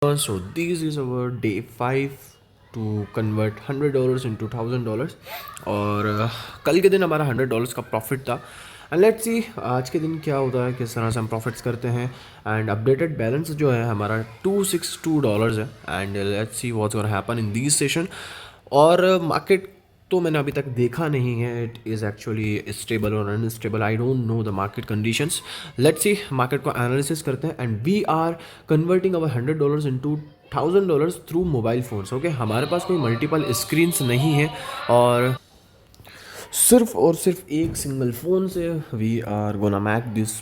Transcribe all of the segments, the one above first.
So this is our day 5 to convert $100 into $1000 और कल के दिन हमारा $100 का प्रॉफिट था एंड लेट्स सी आज के दिन क्या होता है, किस तरह से हम प्रॉफिट्स करते हैं। एंड अपडेटेड बैलेंस जो है हमारा $262 है and let's see what's gonna happen in this session. और मार्केट तो मैंने अभी तक देखा नहीं है, इट इज़ एक्चुअली स्टेबल और unstable, I don't know the market conditions. Let's see market को एनालिसिस करते हैं and we are converting our $100 into $1000 through mobile phones. Okay, हमारे पास कोई मल्टीपल स्क्रीन्स नहीं है और सिर्फ एक सिंगल फ़ोन से we are gonna make this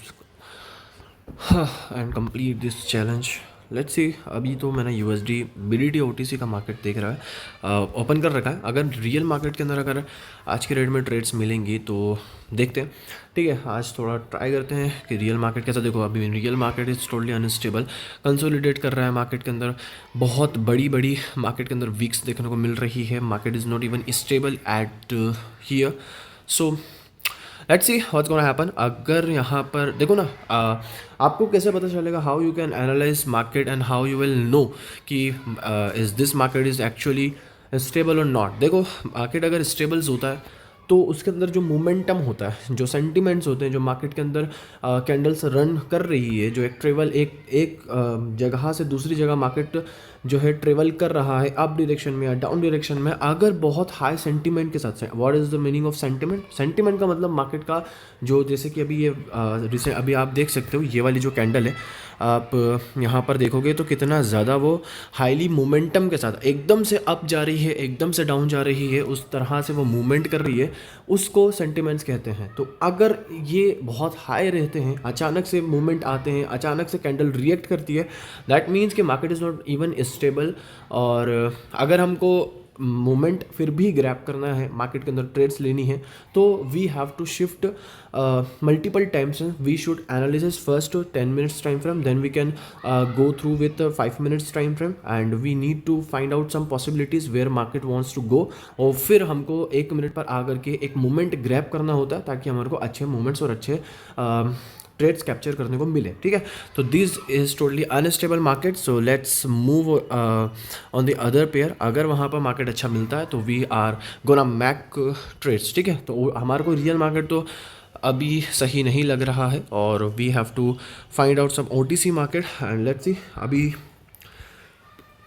and complete this challenge. Let's see, अभी तो मैंने USD BDT OTC का मार्केट देख रहा है, ओपन कर रखा है। अगर रियल मार्केट के अंदर अगर आज के रेट में ट्रेड्स मिलेंगी तो देखते हैं। ठीक है, आज थोड़ा ट्राई करते हैं कि रियल मार्केट कैसा। देखो अभी real market is totally unstable, consolidate कर रहा है मार्केट के अंदर। बहुत बड़ी मार्केट के अंदर वीक्स देखने को मिल रही है। Market is not even stable at here. So let's see what's gonna happen. अगर यहाँ पर देखो ना, आपको कैसे पता चलेगा, how you can analyse market and how you will know कि is this market is actually stable और नॉट। देखो मार्केट अगर स्टेबल्स होता है तो उसके अंदर जो मोमेंटम होता है, जो सेंटिमेंट्स होते हैं, जो मार्केट के अंदर कैंडल्स रन कर रही है, जो एक ट्रेवल एक जगह से दूसरी जगह मार्केट जो है ट्रेवल कर रहा है अप डायरेक्शन में या डाउन डायरेक्शन में, अगर बहुत हाई सेंटीमेंट के साथ से। What is the meaning of sentiment? Sentiment का मतलब मार्केट का जो, जैसे कि अभी ये रिसेंट अभी आप देख सकते हो ये वाली जो कैंडल है, आप यहाँ पर देखोगे तो कितना ज़्यादा वो हाईली मोमेंटम के साथ एकदम से अप जा रही है, एकदम से डाउन जा रही है, उस तरह से वो मूवमेंट कर रही है, उसको सेंटिमेंट्स कहते हैं। तो अगर ये बहुत हाई रहते हैं, अचानक से मूवमेंट आते हैं, अचानक से कैंडल रिएक्ट करती है, दैट मीन्स कि market is not even stable. और अगर हमको मोमेंट फिर भी ग्रैब करना है, मार्केट के अंदर ट्रेड्स लेनी है, तो we have to shift multiple times. We should analysis first 10 minutes time frame, then we can go through with 5 minutes time frame and we need to find out some possibilities where market wants to go. और फिर हमको 1 minute पर आकर के एक moment grab करना होता है ताकि हमारे को अच्छे मोमेंट्स और अच्छे ट्रेड्स कैप्चर करने को मिले। ठीक है, तो this is totally unstable market. So let's move on the other pair. अगर वहाँ पर मार्केट अच्छा मिलता है तो we are gonna make trades. ठीक है, तो हमारे को रियल मार्केट तो अभी सही नहीं लग रहा है और we have to find out some OTC market and let's see. अभी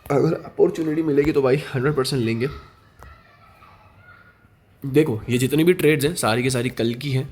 अगर अपॉर्चुनिटी मिलेगी तो भाई 100% लेंगे। देखो ये जितनी भी ट्रेड्स हैं सारी की सारी कल की हैं।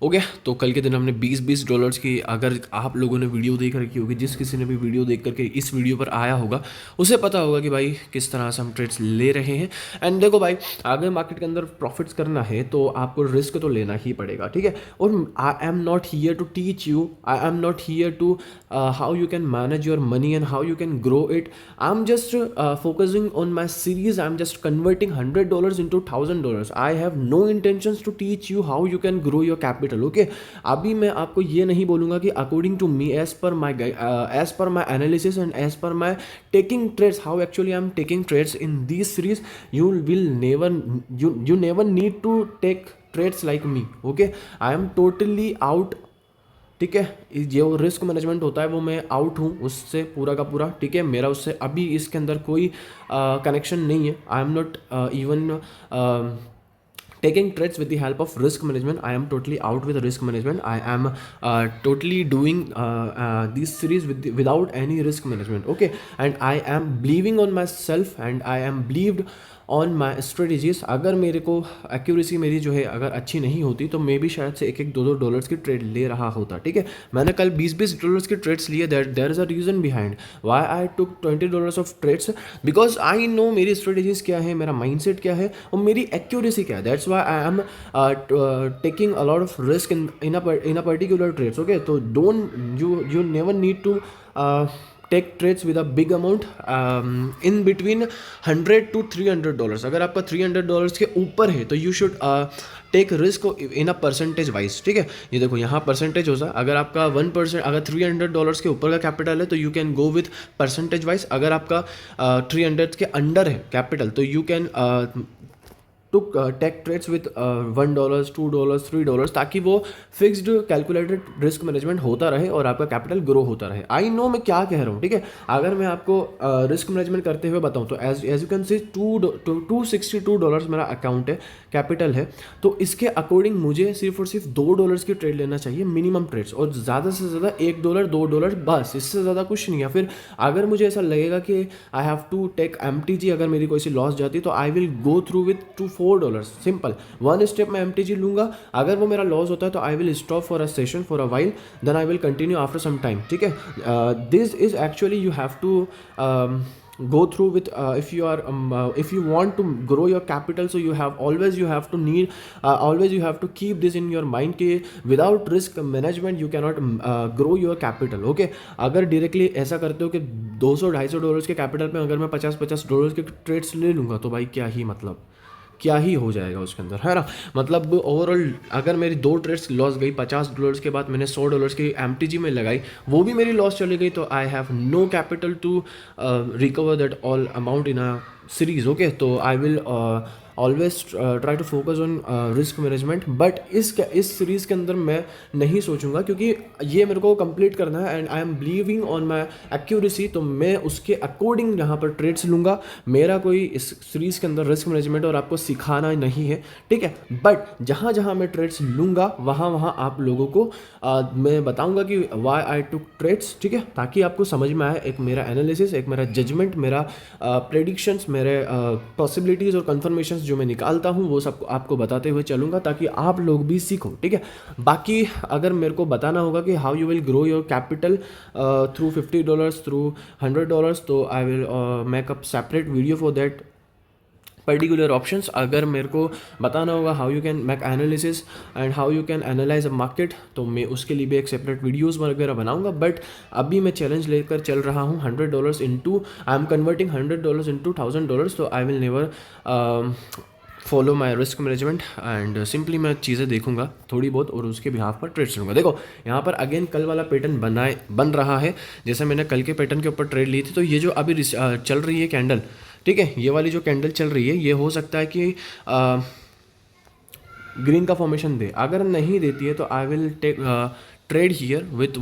ओके, तो कल के दिन हमने $20 की, अगर आप लोगों ने वीडियो देख रखी होगी, जिस किसी ने भी वीडियो देख करके इस वीडियो पर आया होगा उसे पता होगा कि भाई किस तरह से हम ट्रेड्स ले रहे हैं। एंड देखो भाई, अगर मार्केट के अंदर प्रॉफिट्स करना है तो आपको रिस्क तो लेना ही पड़ेगा। ठीक है, और I am not here to teach you, I am not here to how you can manage your money and how you can grow it. I am just focusing on my series, I am just converting $100 into $1000। I have no intentions to teach you how you can grow your capital. Okay, अभी मैं आपको ये नहीं बोलूंगा कि according to me, as per my analysis and as per my taking trades, how actually I am taking trades in this series, you will never need to take trades like me. Okay, I am totally out. ठीक है, जो risk management होता है वो मैं out हूँ उससे पूरा का पूरा। ठीक है, मेरा उससे अभी इसके अंदर कोई कनेक्शन नहीं है। आई am not even taking trades with the help of risk management. I am totally out with risk management. I am totally doing this series without any risk management. Okay, and I am believing on myself and I am believed on my strategies. अगर मेरे को accuracy मेरी जो है अगर अच्छी नहीं होती तो मे भी शायद से एक $2 की ट्रेड ले रहा होता। ठीक है, मैंने कल $20 की ट्रेड्स लिए। There is a reason behind why I took $20 of trades, because I know मेरी स्ट्रेटजीज क्या है, मेरा माइंडसेट क्या है और मेरी एक्यूरेसी क्या है। That's why I am taking a lot of risk in a particular trades. Okay, तो don't you never need to take trades with a big amount in between $100 to $300। अगर आपका $300 के ऊपर है तो you should take risk in a percentage wise. ठीक है, ये देखो यहाँ परसेंटेज होता है। अगर आपका 1%, अगर $300 के ऊपर का कैपिटल है तो you can go with percentage wise. अगर आपका 300 के अंडर है कैपिटल तो you can to take trades with $1, $2, $3, ताकि वो फिक्स्ड कैलकुलेटेड रिस्क मैनेजमेंट होता रहे और आपका कैपिटल ग्रो होता रहे। आई नो मैं क्या कह रहा हूँ, ठीक है। अगर मैं आपको रिस्क मैनेजमेंट करते हुए बताऊँ तो एज यू कैन सी $262 मेरा अकाउंट है, कैपिटल है। तो इसके अकॉर्डिंग मुझे सिर्फ और सिर्फ $2 की ट्रेड लेना चाहिए, मिनिमम ट्रेड्स, और ज़्यादा से ज़्यादा $1, $2, बस, इससे ज़्यादा कुछ नहीं है। फिर अगर मुझे ऐसा लगेगा कि I have to take MTG, अगर मेरी कोई सी लॉस जाती है तो I will go through with $4, simple, one step मैं MTG लूँगा। अगर वो मेरा लॉस होता है तो I will stop for a session for a while, then I will continue after some time, ठीक है। This is actually you have to go through with if you want to grow your capital, so you have to need always you have to keep this in your mind कि without risk management you cannot grow your capital, okay। अगर directly ऐसा करते हो कि $200-250 के capital पे अगर मैं $50-50 के ट्रेड्स ले लूँगा तो भाई क्या ही हो जाएगा उसके अंदर, है ना। मतलब ओवरऑल अगर मेरी 2 ट्रेड्स लॉस गई, $50 के बाद मैंने $100 की MTG में लगाई, वो भी मेरी लॉस चली गई, तो I have no capital to recover that all amount in a series, okay. तो I will always try to focus on risk management, but इस सीरीज़ के अंदर मैं नहीं सोचूंगा, क्योंकि ये मेरे को कंप्लीट करना है and I am believing on my accuracy, तो मैं उसके अकॉर्डिंग यहाँ पर ट्रेड्स लूँगा। मेरा कोई इस सीरीज़ के अंदर रिस्क मैनेजमेंट और आपको सिखाना नहीं है, ठीक है। बट जहाँ जहाँ मैं ट्रेड्स लूँगा वहाँ वहाँ आप लोगों को मैं बताऊँगा कि वाई आई टुक ट्रेड्स, ठीक है, ताकि आपको समझ में आए। एक मेरा एनालिसिस, एक मेरा जजमेंट, मेरा प्रेडिक्शंस, मेरे पॉसिबिलिटीज़ और कन्फर्मेशंस जो मैं निकालता हूँ वो सब आपको बताते हुए चलूँगा, ताकि आप लोग भी सीखो, ठीक है। बाकी अगर मेरे को बताना होगा कि how you will grow your capital through $50, through $100, तो I will make up separate video for that particular options. अगर मेरे को बताना होगा how you can make analysis and how you can analyse a market, तो मैं उसके लिए भी एक सेपरेट वीडियोस वगैरह बनाऊंगा। बट अभी मैं चैलेंज लेकर चल रहा हूँ $100 into, I am converting $100 into $1000, तो I will never follow my risk management and simply मैं चीज़ें देखूंगा थोड़ी बहुत और उसके बिहाफ पर ट्रेड लूँगा। देखो यहाँ पर अगेन कल वाला पैटर्न बन रहा है, जैसे मैंने कल के पैटर्न के ऊपर ट्रेड ली थी। तो ये जो अभी चल रही है कैंडल, ठीक है, ये वाली जो कैंडल चल रही है, ये हो सकता है कि ग्रीन का फॉर्मेशन दे। अगर नहीं देती है तो I will take trade here with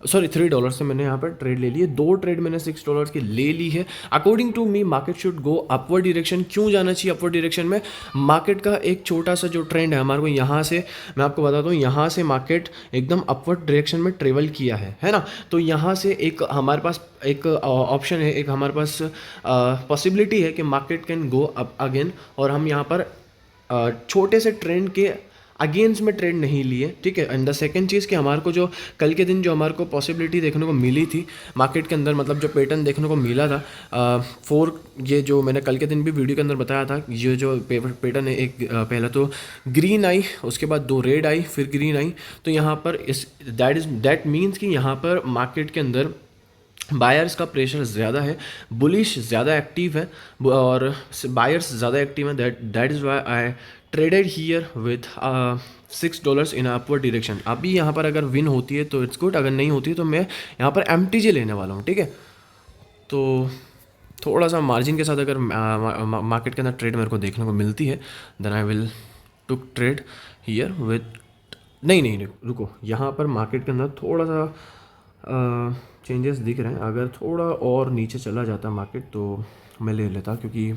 $3 से मैंने यहाँ पर ट्रेड ले ली है। 2 ट्रेड मैंने $6 की ले ली है। According to me market should go upward direction. क्यों जाना चाहिए अपवर्ड डायरेक्शन में? मार्केट का एक छोटा सा जो ट्रेंड है हमारे को, यहाँ से मैं आपको बताता हूँ, यहाँ से मार्केट एकदम अपवर्ड डायरेक्शन में ट्रेवल किया है ना। तो यहाँ से एक हमारे पास एक ऑप्शन है, एक हमारे पास पॉसिबिलिटी है कि market can go up again, और हम यहाँ पर छोटे से ट्रेंड के अगेंस्ट में ट्रेड नहीं लिए, ठीक है। एंड द सेकंड चीज़ कि हमारे को जो कल के दिन जो हमारे को पॉसिबिलिटी देखने को मिली थी मार्केट के अंदर, मतलब जो पैटर्न देखने को मिला था, ये जो मैंने कल के दिन भी वीडियो के अंदर बताया था, ये जो पैटर्न है, एक पहला तो ग्रीन आई, उसके बाद 2 रेड आई, फिर ग्रीन आई। तो यहाँ पर दैट मीन्स कि यहाँ पर मार्केट के अंदर बायर्स का प्रेशर ज़्यादा है, बुलिश ज़्यादा एक्टिव है और बायर्स ज़्यादा एक्टिव है। That is why I traded here with $6 in upward direction. अभी यहाँ पर अगर विन होती है तो इट्स गुड, अगर नहीं होती है तो मैं यहाँ पर MTG लेने वाला हूँ, ठीक है। तो थोड़ा सा मार्जिन के साथ अगर मार्केट के अंदर ट्रेड मेरे को देखने को मिलती है, then I will took trade here with नहीं रुको, यहाँ पर मार्केट के अंदर थोड़ा सा चेंजेस दिख रहे हैं। अगर थोड़ा और नीचे चला जाता मार्केट तो मैं ले लेता, क्योंकि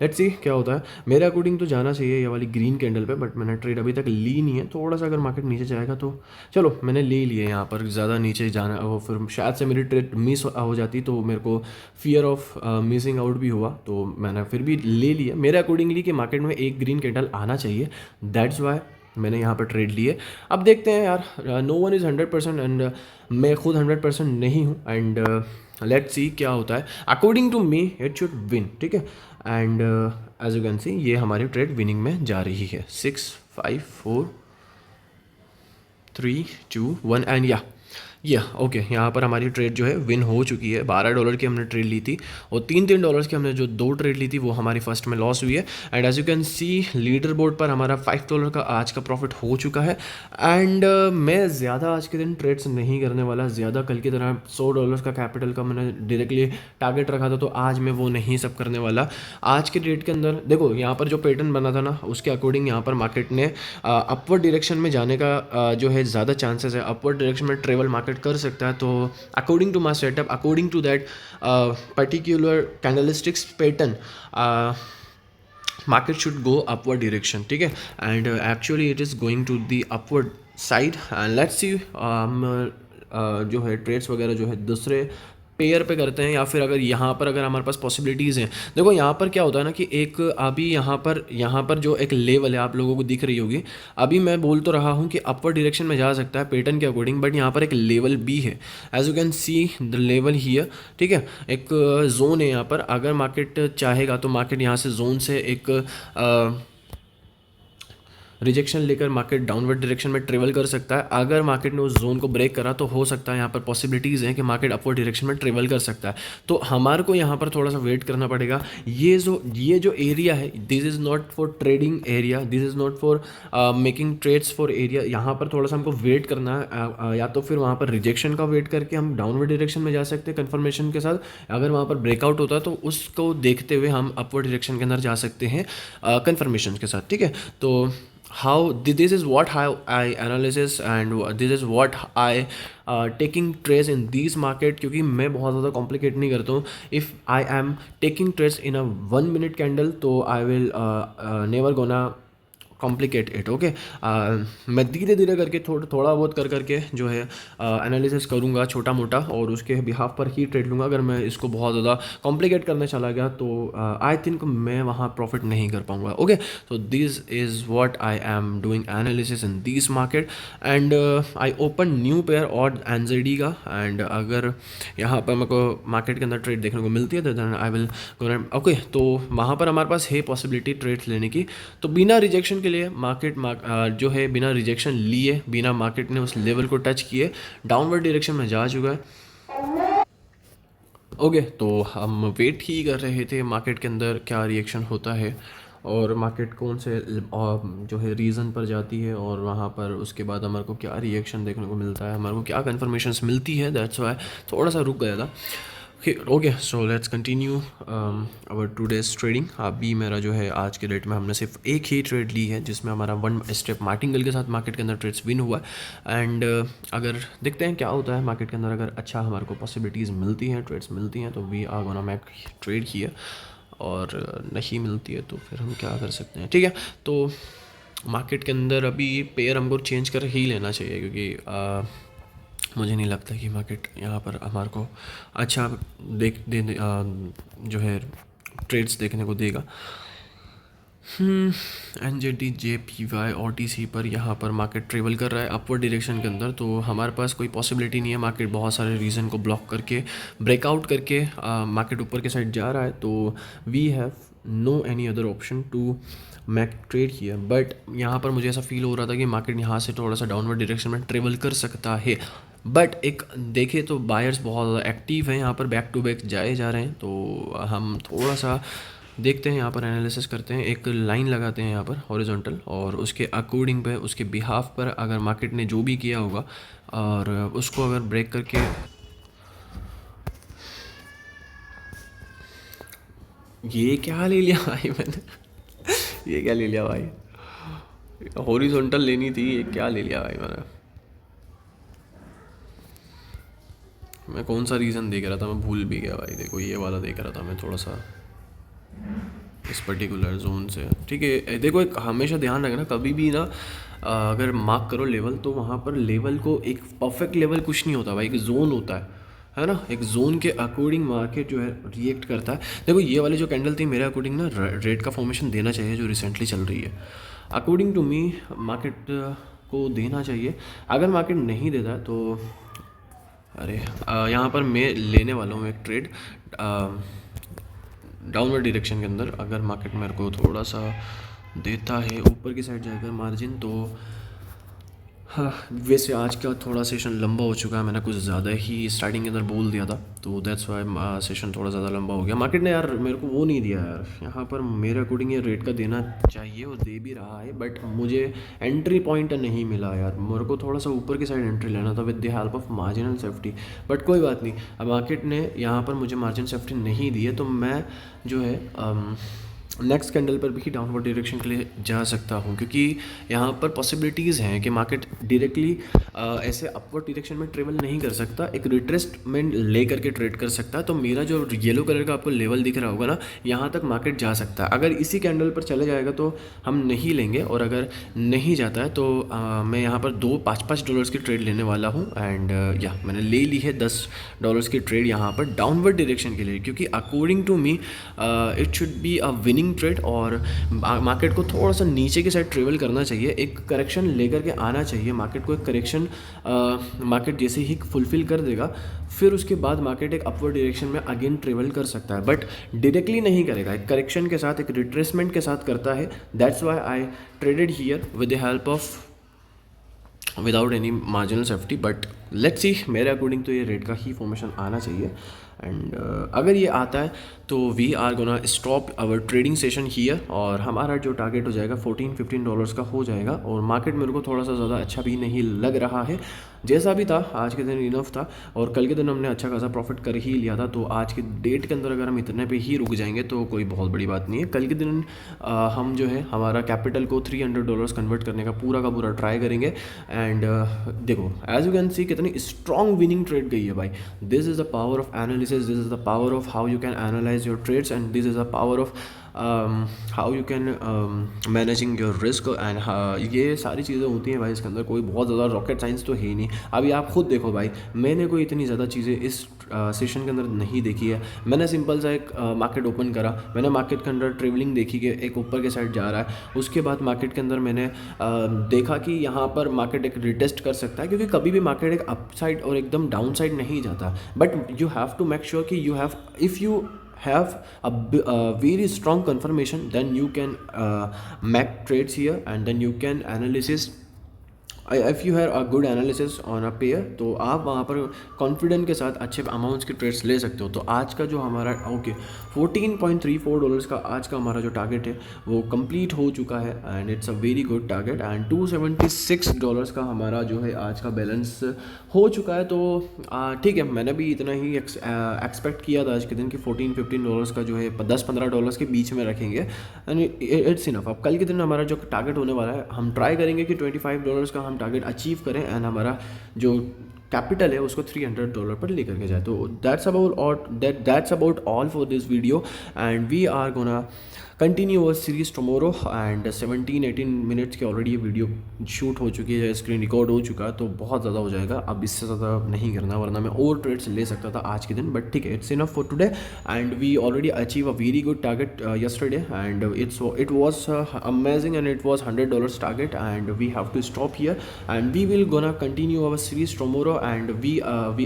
लेट्स सी क्या होता है। मेरे अकॉर्डिंग तो जाना चाहिए ये वाली ग्रीन कैंडल पे, बट मैंने ट्रेड अभी तक ली नहीं है। थोड़ा सा अगर मार्केट नीचे जाएगा तो चलो मैंने ले लिया। यहाँ पर ज़्यादा नीचे जाना वो फिर शायद से मेरी ट्रेड मिस हो जाती, तो मेरे को फियर ऑफ मिसिंग आउट भी हुआ, तो मैंने फिर भी ले लिया मेरे अकॉर्डिंगली कि मार्केट में एक ग्रीन कैंडल आना चाहिए। दैट्स वाई मैंने यहाँ पर ट्रेड लिए। अब देखते हैं यार, नो वन इज़ 100% एंड मैं खुद 100% नहीं हूँ, एंड लेट्स सी क्या होता है। According to me it should win, ठीक है। And as you can see ये हमारी ट्रेड विनिंग में जा रही है। 6 5 4 3 2 1 एंड या या ओके, यहाँ पर हमारी ट्रेड जो है विन हो चुकी है। $12 की हमने ट्रेड ली थी और $3 की हमने जो 2 ट्रेड ली थी वो हमारी फर्स्ट में लॉस हुई है। And as you can see leaderboard पर हमारा $5 का आज का प्रॉफिट हो चुका है। एंड मैं ज़्यादा आज के दिन ट्रेड्स नहीं करने वाला, ज़्यादा कल की तरह $100 का कैपिटल का मैंने डायरेक्टली टारगेट रखा था, तो आज मैं वो नहीं सब करने वाला। आज के डेट के अंदर देखो, यहाँ पर जो पैटर्न बना था ना, उसके अकॉर्डिंग यहाँ पर मार्केट ने अपवर्ड डायरेक्शन में जाने का जो है ज़्यादा चांसेस है, अपवर्ड डायरेक्शन में ट्रेवल मार्केट कर सकता है। तो according to my setup, according to that particular candlesticks pattern, market should go upward direction, ठीक है। And actually it is going to the upward side. And let's see जो है trades वगैरह जो है दूसरे पेयर पे करते हैं, या फिर अगर यहाँ पर अगर हमारे पास पॉसिबिलिटीज़ हैं। देखो यहाँ पर क्या होता है ना कि एक अभी यहाँ पर जो एक लेवल है आप लोगों को दिख रही होगी, अभी मैं बोल तो रहा हूँ कि अपवर्ड डायरेक्शन में जा सकता है पैटर्न के अकॉर्डिंग, बट यहाँ पर एक लेवल भी है, as you can see the level here, ठीक है। एक जोन है यहाँ पर, अगर मार्केट चाहेगा तो मार्केट यहाँ से जोन से एक रिजेक्शन लेकर मार्केट डाउनवर्ड डायरेक्शन में ट्रेवल कर सकता है। अगर मार्केट ने उस जोन को ब्रेक करा तो हो सकता है यहाँ पर पॉसिबिलिटीज़ हैं कि मार्केट अपवर्ड डायरेक्शन में ट्रेवल कर सकता है। तो हमारे को यहाँ पर थोड़ा सा वेट करना पड़ेगा। ये जो एरिया है, this is not for trading area, this is not for making trades for area. यहाँ पर थोड़ा सा हमको वेट करना है, या तो फिर वहाँ पर रिजेक्शन का वेट करके हम डाउनवर्ड डायरेक्शन में जा सकते हैं कन्फर्मेशन के साथ। अगर वहाँ पर ब्रेकआउट होता है तो उसको देखते हुए हम अपवर्ड डायरेक्शन के अंदर जा सकते हैं कन्फर्मेशन के साथ, ठीक है। तो how this is what how I analysis and this is what I taking trades in these market, क्योंकि मैं बहुत ज़्यादा कॉम्प्लिकेट नहीं करता हूँ। If I am taking trades in a 1 minute candle तो I will never gonna complicate it, okay. मैं धीरे धीरे करके थोड़ा बहुत कर करके जो है एनालिसिस करूँगा छोटा मोटा, और उसके बिहाफ पर ही ट्रेड लूँगा। अगर मैं इसको बहुत ज़्यादा कॉम्प्लिकेट करने चला गया तो आई थिंक मैं वहाँ प्रॉफिट नहीं कर पाऊँगा, ओके। तो this is what I am doing analysis in this market. And I open new pair और एनजेडी का। एंड अगर यहाँ पर मेरे को मार्केट के अंदर ट्रेड देखने को मिलती है तो then I will go, okay. तो वहाँ पर हमारे पास है पॉसिबिलिटी ट्रेड्स लेने की। तो बिना रिजेक्शन के लिए मार्केट जो है बिना रिजेक्शन लिए, बिना मार्केट ने उस लेवल को टच किए डाउनवर्ड डायरेक्शन में जा चुका है, ओके। तो हम वेट ही कर रहे थे मार्केट के अंदर क्या रिएक्शन होता है, और मार्केट कौन से जो है रीज़न पर जाती है, और वहाँ पर उसके बाद हमारे को क्या रिएक्शन देखने को मिलता है, हमारे को क्या कन्फर्मेशंस मिलती है। दैट्स वाई थोड़ा सा रुक गया था। Okay, so let's continue our today's trading. अभी मेरा जो है आज के डेट में हमने सिर्फ एक ही ट्रेड ली है, जिसमें हमारा 1 स्टेप मार्टिंगल के साथ मार्केट के अंदर ट्रेड्स विन हुआ है। एंड अगर देखते हैं क्या होता है मार्केट के अंदर, अगर अच्छा हमारे को पॉसिबिलिटीज़ मिलती हैं, ट्रेड्स मिलती हैं, तो we are gonna make trade किया, और नहीं मिलती है तो फिर हम क्या कर सकते हैं, ठीक है। तो मार्केट के अंदर अभी पेयर हमको चेंज कर ही लेना चाहिए, क्योंकि मुझे नहीं लगता कि मार्केट यहाँ पर हमारे को अच्छा जो है ट्रेड्स देखने को देगा। NZD JPY OTC पर यहाँ पर मार्केट ट्रेवल कर रहा है अपवर्ड डायरेक्शन के अंदर। तो हमारे पास कोई पॉसिबिलिटी नहीं है, मार्केट बहुत सारे रीज़न को ब्लॉक करके ब्रेकआउट करके मार्केट ऊपर के साइड जा रहा है। तो we have no any other option to make trade किया। बट यहाँ पर मुझे ऐसा फील हो रहा था कि मार्केट यहाँ से थोड़ा सा डाउनवर्ड डायरेक्शन में ट्रेवल कर सकता है। बट एक देखे तो बायर्स बहुत ज़्यादा एक्टिव हैं, यहाँ पर बैक टू बैक जाए जा रहे हैं। तो हम थोड़ा सा देखते हैं, यहाँ पर एनालिसिस करते हैं, एक लाइन लगाते हैं यहाँ पर हॉरिजॉन्टल, और उसके अकॉर्डिंग पे उसके बिहाफ पर अगर मार्केट ने जो भी किया होगा और उसको अगर ब्रेक करके, ये क्या ले लिया भाई मैंने ये क्या ले लिया भाई, हॉरिजॉन्टल लेनी थी, ये क्या ले लिया भाई मैंने। मैं कौन सा रीज़न देख रहा था, मैं भूल भी गया भाई। देखो ये वाला देख रहा था मैं थोड़ा सा इस पर्टिकुलर जोन से, ठीक है। देखो एक हमेशा ध्यान रखना, कभी भी ना अगर मार्क करो लेवल, तो वहाँ पर लेवल को एक परफेक्ट लेवल कुछ नहीं होता भाई, एक जोन होता है ना। एक जोन के अकॉर्डिंग मार्केट जो है रिएक्ट करता है। देखो ये वाली जो कैंडल थी मेरे अकॉर्डिंग ना रेड का फॉर्मेशन देना चाहिए जो रिसेंटली चल रही है, अकॉर्डिंग टू मी मार्केट को देना चाहिए। अगर मार्केट नहीं देता है तो अरे यहाँ पर मैं लेने वाला हूँ एक ट्रेड डाउनवर्ड डायरेक्शन के अंदर। अगर मार्केट मेरे को थोड़ा सा देता है ऊपर की साइड जाकर मार्जिन, तो हाँ, वैसे आज का थोड़ा सेशन लंबा हो चुका है, मैंने कुछ ज़्यादा ही स्टार्टिंग के अंदर बोल दिया था, तो दैट्स वाई सेशन थोड़ा ज़्यादा लंबा हो गया। मार्केट ने यार मेरे को वो नहीं दिया यार, यहाँ पर मेरे अकॉर्डिंग ये रेट का देना चाहिए, वो दे भी रहा है, बट मुझे एंट्री पॉइंट नहीं मिला यार। मेरे को थोड़ा सा ऊपर की साइड एंट्री लेना था with the help of marginal safety, but कोई बात नहीं। अब मार्केट ने यहाँ पर मुझे मार्जिन सेफ्टी नहीं दी है, तो मैं जो है नेक्स्ट कैंडल पर भी डाउनवर्ड डायरेक्शन के लिए जा सकता हूँ, क्योंकि यहाँ पर पॉसिबिलिटीज़ हैं कि मार्केट डायरेक्टली ऐसे अपवर्ड डायरेक्शन में ट्रेवल नहीं कर सकता, एक रिट्रेसमेंट ले करके ट्रेड कर सकता है। तो मेरा जो येलो कलर का आपको लेवल दिख रहा होगा ना, यहाँ तक मार्केट जा सकता है। अगर इसी कैंडल पर चले जाएगा तो हम नहीं लेंगे, और अगर नहीं जाता है तो मैं यहाँ पर दो $5 की ट्रेड लेने वाला हूँ। एंड या मैंने ले ली है $10 की ट्रेड यहाँ पर डाउनवर्ड डायरेक्शन के लिए, क्योंकि according to me it should be a winning trade, और मार्केट को थोड़ा सा नीचे की साइड ट्रेवल करना चाहिए, एक करेक्शन लेकर के आना चाहिए मार्केट को। एक करेक्शन मार्केट जैसे ही फुलफिल कर देगा, फिर उसके बाद मार्केट एक अपवर्ड डायरेक्शन में अगेन ट्रेवल कर सकता है, बट डायरेक्टली नहीं करेगा, एक करेक्शन के साथ, एक रिट्रेसमेंट के साथ करता है। That's why I traded here with the help of without any marginal safety, but let's see, मेरे अकॉर्डिंग तो ये रेट का ही फॉर्मेशन आना चाहिए। एंड अगर ये आता है तो we are gonna stop our trading session here, और हमारा जो टारगेट हो जाएगा $14-15 का हो जाएगा। और मार्केट मेरे को थोड़ा सा ज़्यादा अच्छा भी नहीं लग रहा है, जैसा भी था आज के दिन इनफ था, और कल के दिन हमने अच्छा खासा प्रॉफिट कर ही लिया था। तो आज के डेट के अंदर अगर हम इतने पे ही रुक जाएंगे तो कोई बहुत बड़ी बात नहीं है। कल के दिन हम जो है हमारा कैपिटल को $300 कन्वर्ट करने का पूरा ट्राई करेंगे। एंड देखो, एज यू कैन सी कितनी स्ट्रॉन्ग विनिंग ट्रेड गई है भाई। This is the power of analysis, this is the power of how you can analyse your trades, and this is the power of how you can managing your risk. And ये सारी चीज़ें होती हैं भाई, इसके अंदर कोई बहुत ज़्यादा रॉकेट साइंस तो है ही नहीं। अभी आप खुद देखो भाई, मैंने कोई इतनी ज़्यादा चीज़ें इस सेशन के अंदर नहीं देखी है। मैंने सिंपल सा एक मार्केट ओपन करा, मैंने मार्केट के अंदर ट्रेवलिंग देखी कि एक ऊपर के साइड जा रहा है, उसके बाद मार्केट के अंदर मैंने देखा कि यहाँ पर मार्केट एक रिटेस्ट कर सकता है, क्योंकि कभी भी मार्केट एक अप साइड और एकदम डाउन साइड नहीं जाता। But you have to make sure कि you have, if you have a very strong confirmation, then you can make trades here, and then you can analysis if you have a good analysis on a pair, तो आप वहाँ पर confident के साथ अच्छे amounts के trades ले सकते हो। तो आज का जो हमारा $14.34 का आज का हमारा जो टारगेट है वो कंप्लीट हो चुका है, and it's a very good target. And $276 का हमारा जो है आज का बैलेंस हो चुका है। तो ठीक है, मैंने भी इतना ही एक्सपेक्ट किया था आज के दिन कि $14-15 का जो है $10-15 के बीच में रखेंगे, एंड इट्स इनफ। अब कल के दिन हमारा जो टारगेट होने वाला है, हम ट्राई करेंगे कि $25 का हम टारगेट अचीव करें, एंड हमारा जो कैपिटल है उसको $300 पर लेकर के जाए। तो that's about all for this video, and we are gonna continue our series tomorrow. And 17-18 minutes की ऑलरेडी ये वीडियो शूट हो चुकी है, स्क्रीन रिकॉर्ड हो चुका है, तो बहुत ज़्यादा हो जाएगा। अब इससे ज़्यादा नहीं करना, वरना मैं और ट्रेड्स ले सकता था आज के दिन, बट ठीक है, it's enough for today. And we already achieve a very good target yesterday, and it was amazing, and it was $100 target, and we have to stop here, and we will gonna continue our series tomorrow. And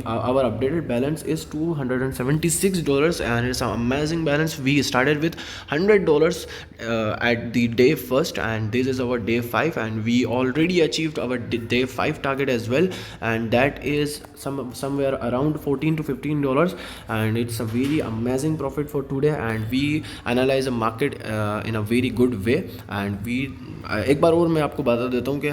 our updated balance is $276, and it's an amazing balance. We started with $100 at the day first, and this is our day 5, and we already achieved our day 5 target as well, and that is somewhere around $14-15, and it's a very amazing profit for today. And we analyze the market in a very good way, and we एक बार और मैं आपको बता देता हूँ कि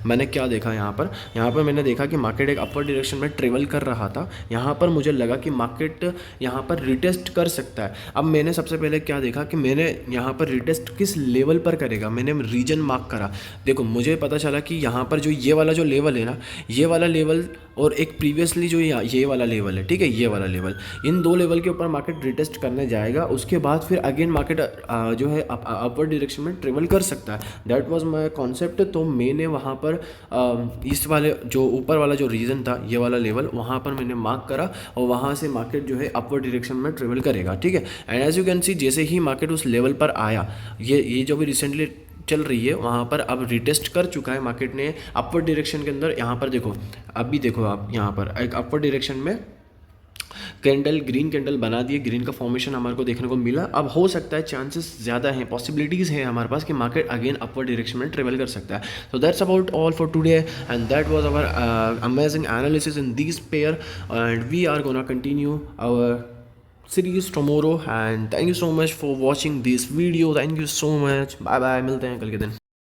मैंने क्या देखा यहाँ पर मैंने देखा कि मार्केट एक अपर डायरेक्शन में ट्रेवल कर रहा था। यहाँ पर मुझे लगा कि मार्केट यहाँ पर रिटेस्ट कर सकता है। अब मैंने सबसे पहले क्या देखा कि मैंने यहाँ पर रिटेस्ट किस लेवल पर करेगा, मैंने रीजन मार्क करा। देखो, मुझे पता चला कि यहाँ पर जो ये वाला जो लेवल है ना, ये वाला लेवल और एक प्रीवियसली जो ये वाला लेवल है, ठीक है, ये वाला लेवल, इन दो लेवल के ऊपर मार्केट रिटेस्ट करने जाएगा। उसके बाद फिर अगेन मार्केट जो है अपवर्ड डायरेक्शन में ट्रेवल कर सकता है। That was my concept. तो मैंने वहाँ पर इस वाले जो ऊपर वाला जो रीजन था, ये वाला लेवल, वहाँ पर मैंने मार्क करा, और वहाँ से मार्केट जो है अपवर्ड डायरेक्शन में ट्रेवल करेगा, ठीक है। And as you can see, जैसे ही मार्केट उस लेवल पर आया, ये जो भी रिसेंटली चल रही है, वहाँ पर अब रिटेस्ट कर चुका है मार्केट ने अपवर्ड डायरेक्शन के अंदर। यहाँ पर देखो, अभी देखो आप, यहाँ पर एक अपवर्ड डायरेक्शन में कैंडल, ग्रीन कैंडल बना दिए, ग्रीन का फॉर्मेशन हमारे को देखने को मिला। अब हो सकता है, चांसेस ज़्यादा हैं, पॉसिबिलिटीज़ हैं हमारे पास कि मार्केट अगेन अपवर्ड डायरेक्शन में ट्रेवल कर सकता है। So that's about all for today and that was our amazing analysis in this pair and we are gonna continue our series tomorrow and thank you so much for watching this video, thank you so much, bye bye, मिलते हैं कल के दिन।